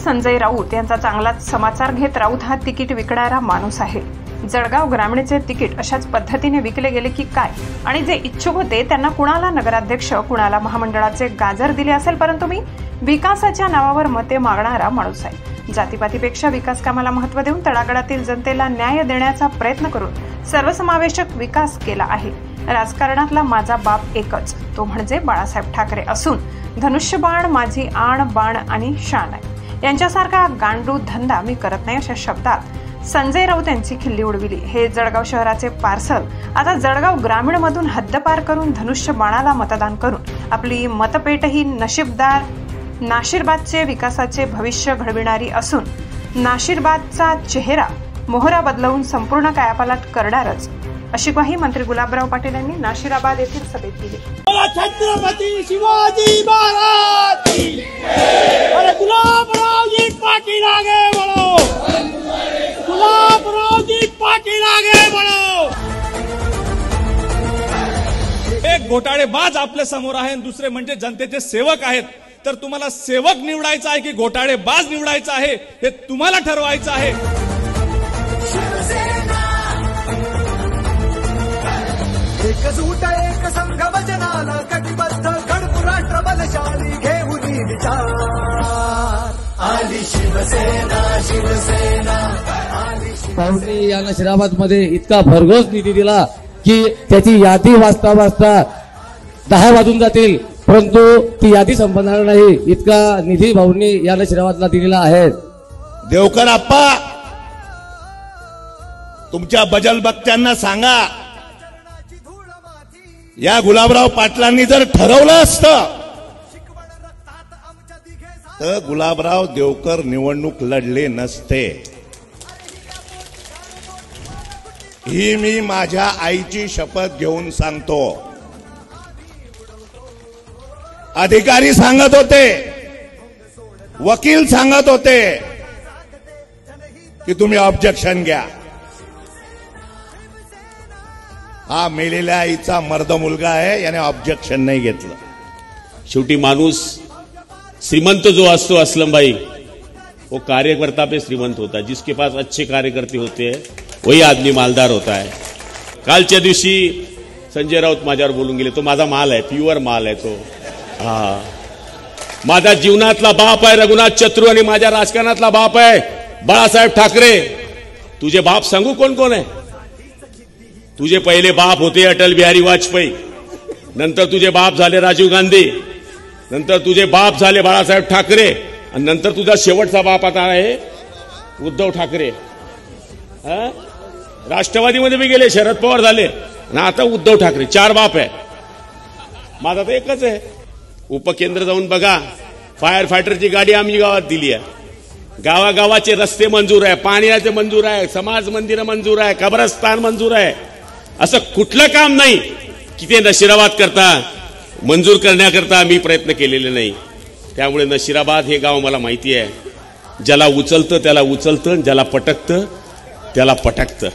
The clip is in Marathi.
संजय राऊत यांचा चांगलाच समाचार घेत राऊत हा तिकीट विकणारा माणूस आहे। जळगाव ग्रामीणचे तिकीट अशाच पद्धतीने विकले गेले की काय आणि जे इच्छुक होते त्यांना कुणाला नगराध्यक्ष कुणाला महामंडळाचे गाजर दिले असेल, परंतु मी विकासाच्या नावावर मते मागणारा माणूस आहे। जातीपातीपेक्षा विकास कामाला महत्त्व देऊन तळागाळातील जनतेला न्याय देण्याचा प्रयत्न करून सर्वसमावेशक विकास केला आहे। राजकारणातला माझा बाप एकच, तो म्हणजे बाळासाहेब ठाकरे असून धनुष्यबाण माझी आण बाण आणि शान आहे। यांच्यासारखा गांडू धंदा मी करत नाही अशा शब्दात संजय राऊत यांची खिल्ली उडविली। हे जळगाव शहराचे पार्सल आता जळगाव ग्रामीण मधून हद्दपार करून धनुष्यबाणाला मतदान करून आपली मतपेटही नाशिरबादचे विकासाचे भविष्य घडविणारी असून नाशिरबादचा चेहरा मोहरा बदलवून संपूर्ण कायापालट करणारच अशी ग्वाही मंत्री गुलाबराव पाटील यांनी नाशिराबाद येथील सभेत दिली। छत्रपती शिवाजी महाराज की जय। गुलाबरावजी पाटील आगे बढ़ो, गुलाबरावजी पाटील आगे बढ़ो। एक घोटाळेबाज आपल्या समोर आहे आणि दुसरे म्हणजे जनतेचे सेवक आहेत। तर तुम्हाला सेवक निवडायचा आहे की घोटाळेबाज निवडायचा आहे हे तुम्हाला ठरवायचं आहे। एकजूट एक संघ वचनाला कटिबद्ध खडकू राष्ट्र बलशाली घेऊन विचार आली शिवसेना शिवसेना आली। पाहुणे या नाशिराबाद मध्ये इतका भरघोस निधी दिला की त्याची यादी वाचता वाचता 10 वाजून जातील, परंतु ती यादी संपणार नाही इतका निधी भाऊंनी या नाशिराबादला दिलेला आहे। देवकर आप्पा, तुमच्या बजल भक्त्यांना सांगा, या गुलाबराव पाटलांनी जर ठरवलं असतं तर गुलाबराव देवकर निवडणूक लढले नसते। ही मी माझ्या आईची शपथ घेऊन सांगतो। अधिकारी सांगत होते, वकील सांगत होते की तुम्ही ऑब्जेक्शन घ्या। हा मेलेल्या आईचा मर्द मुलगा आहे, याने ऑब्जेक्शन नाही घेतलं। शेवटी माणूस श्रीमंत जो असतो असलम भाई, वो कार्यकर्ता पे श्रीमंत होता है। जिसके पास अच्छे कार्यकर्ते होते हैं वही आदमी मालदार होता है। कालच्या दिवशी संजय राऊत माझ्यावर बोलून गेले, तो माझा माल आहे, प्युअर माल आहे तो। हा, माझा जीवनातला बाप आहे रघुनाथ चतुर आणि माझ्या राजकारणातला बाप आहे बाळासाहेब ठाकरे। तुझे बाप सांगू कोण कोण आहे? तुझे पहिले बाप होते अटल बिहारी वाजपेयी, नंतर तुझे बाप झाले राजीव गांधी, नंतर तुझे बाप झाले बाळासाहेब ठाकरे आणि नंतर तुझा शेवटचा बाप आता आहे उद्धव ठाकरे। राष्ट्रवादीमध्ये भी गेले, शरद पवार झाले ना, आता उद्धव ठाकरे। 4 बाप आहे, माझा तर एकच आहे। उपकेंद्र जाऊन बघा, फायर फायटरची गाडी आम्ही गावात दिली आहे, गावागावाचे रस्ते मंजूर आहे, पाण्याचे मंजूर आहे, समाज मंदिर मंजूर आहे, कब्रस्तान मंजूर आहे। असं कुठलं काम नाही की ते नशिराबाद करता मंजूर करण्याकरता मी प्रयत्न केलेले नाही। त्यामुळे नशिराबाद हे गाव मला माहिती आहे, ज्याला उचलतं त्याला उचलतं, ज्याला पटकतं त्याला पटकतं।